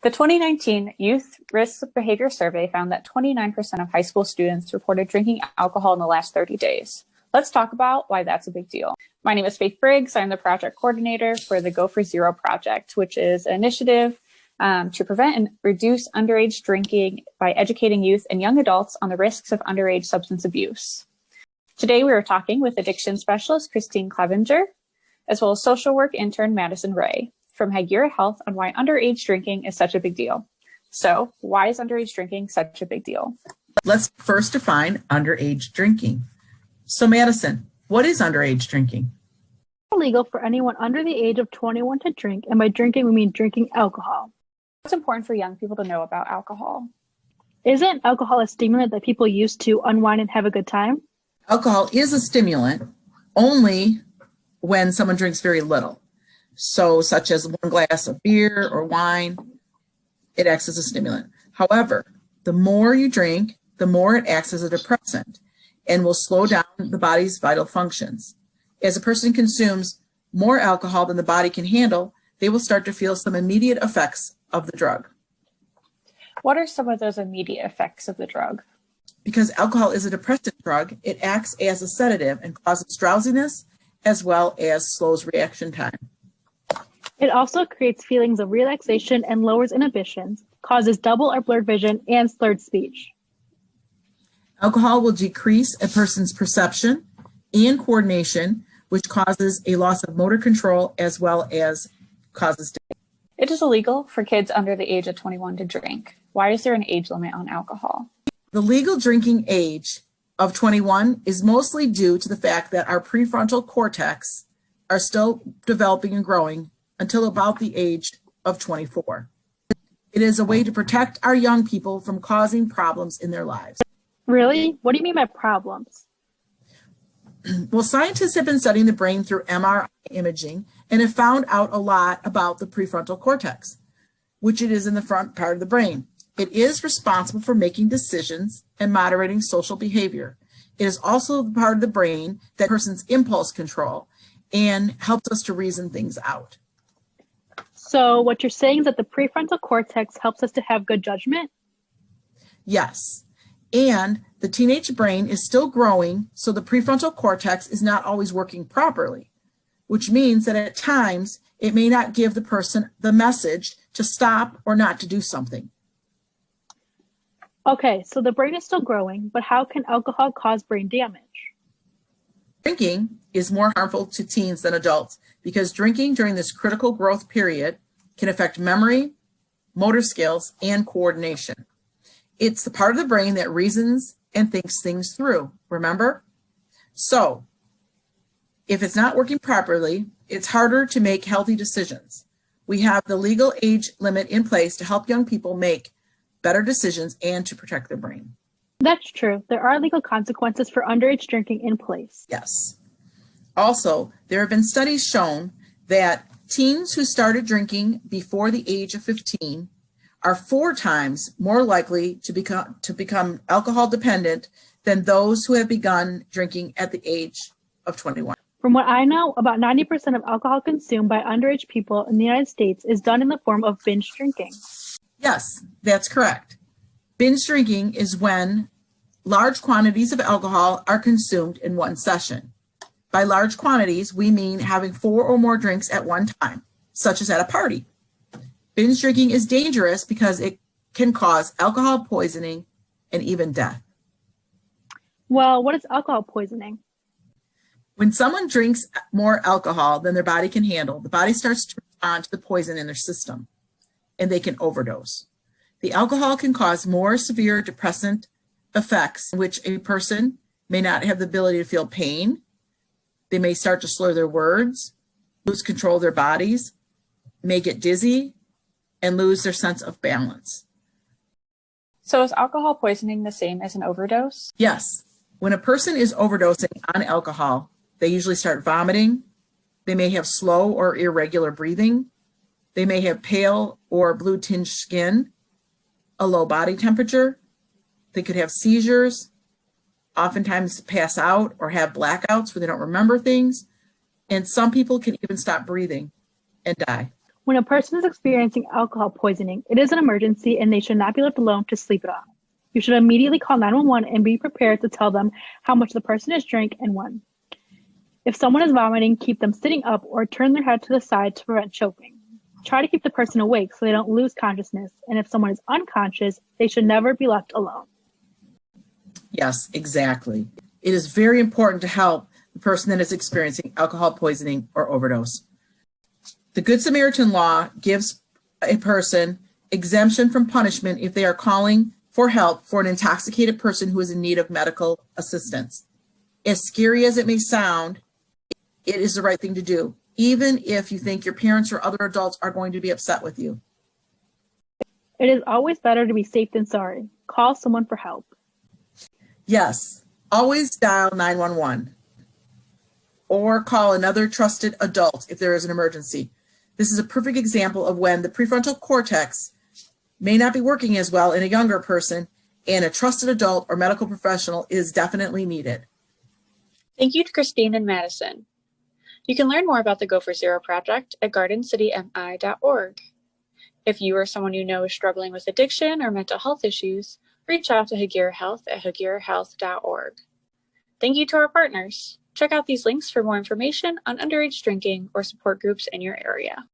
The 2019 Youth Risk Behavior Survey found that 29% of high school students reported drinking alcohol in the last 30 days. Let's talk about why that's a big deal. My name is Faith Briggs. I'm the project coordinator for the Go for Zero project, which is an initiative to prevent and reduce underage drinking by educating youth and young adults on the risks of underage substance abuse. Today, we are talking with addiction specialist Christine Cleavenger, as well as social work intern Madison Rhea from Hagira Health on why underage drinking is such a big deal. So, why is underage drinking such a big deal? Let's first define underage drinking. So, Madison, what is underage drinking? It's illegal for anyone under the age of 21 to drink, and by drinking, we mean drinking alcohol. What's important for young people to know about alcohol? Isn't alcohol a stimulant that people use to unwind and have a good time? Alcohol is a stimulant only when someone drinks very little. So, such as one glass of beer or wine, it acts as a stimulant. However, the more you drink, the more it acts as a depressant and will slow down the body's vital functions. As a person consumes more alcohol than the body can handle, they will start to feel some immediate effects of the drug. What are some of those immediate effects of the drug? Because alcohol is a depressant drug, it acts as a sedative and causes drowsiness as well as slows reaction time. It also creates feelings of relaxation and lowers inhibitions, causes double or blurred vision, and slurred speech. Alcohol will decrease a person's perception and coordination, which causes a loss of motor control as well as causes death. It is illegal for kids under the age of 21 to drink. Why is there an age limit on alcohol? The legal drinking age of 21 is mostly due to the fact that our prefrontal cortex are still developing and growing until about the age of 24. It is a way to protect our young people from causing problems in their lives. Really? What do you mean by problems? Well, scientists have been studying the brain through MRI imaging and have found out a lot about the prefrontal cortex, which it is in the front part of the brain. It is responsible for making decisions and moderating social behavior. It is also the part of the brain that person's impulse control and helps us to reason things out. So what you're saying is that the prefrontal cortex helps us to have good judgment? Yes. And the teenage brain is still growing, so the prefrontal cortex is not always working properly, which means that at times it may not give the person the message to stop or not to do something. Okay, so the brain is still growing, but how can alcohol cause brain damage? Drinking is more harmful to teens than adults because drinking during this critical growth period can affect memory, motor skills, and coordination. It's the part of the brain that reasons and thinks things through, remember? So, if it's not working properly, it's harder to make healthy decisions. We have the legal age limit in place to help young people make better decisions and to protect their brain. That's true. There are legal consequences for underage drinking in place. Yes. Also, there have been studies shown that teens who started drinking before the age of 15 are 4 times more likely to become alcohol dependent than those who have begun drinking at the age of 21. From what I know, about 90% of alcohol consumed by underage people in the United States is done in the form of binge drinking. Yes, that's correct. Binge drinking is when large quantities of alcohol are consumed in one session. By large quantities, we mean having 4 or more drinks at one time, such as at a party. Binge drinking is dangerous because it can cause alcohol poisoning and even death. Well, what is alcohol poisoning? When someone drinks more alcohol than their body can handle, the body starts to respond to the poison in their system, and they can overdose. The alcohol can cause more severe depressant effects in which a person may not have the ability to feel pain. They may start to slur their words, lose control of their bodies, may get dizzy, and lose their sense of balance. So is alcohol poisoning the same as an overdose? Yes. When a person is overdosing on alcohol, they usually start vomiting. They may have slow or irregular breathing. They may have pale or blue-tinged skin, a low body temperature. They could have seizures, oftentimes pass out or have blackouts where they don't remember things. And some people can even stop breathing and die. When a person is experiencing alcohol poisoning, it is an emergency and they should not be left alone to sleep it off. You should immediately call 911 and be prepared to tell them how much the person has drank and when. If someone is vomiting, keep them sitting up or turn their head to the side to prevent choking. Try to keep the person awake so they don't lose consciousness. And if someone is unconscious, they should never be left alone. Yes, exactly. It is very important to help the person that is experiencing alcohol poisoning or overdose. The Good Samaritan law gives a person exemption from punishment if they are calling for help for an intoxicated person who is in need of medical assistance. As scary as it may sound, it is the right thing to do, even if you think your parents or other adults are going to be upset with you. It is always better to be safe than sorry. Call someone for help. Yes, always dial 911 or call another trusted adult if there is an emergency. This is a perfect example of when the prefrontal cortex may not be working as well in a younger person, and a trusted adult or medical professional is definitely needed. Thank you to Christine and Madison. You can learn more about the Go for Zero project at gardencitymi.org. If you or someone you know is struggling with addiction or mental health issues, reach out to Hagira Health at hagirahealth.org. Thank you to our partners. Check out these links for more information on underage drinking or support groups in your area.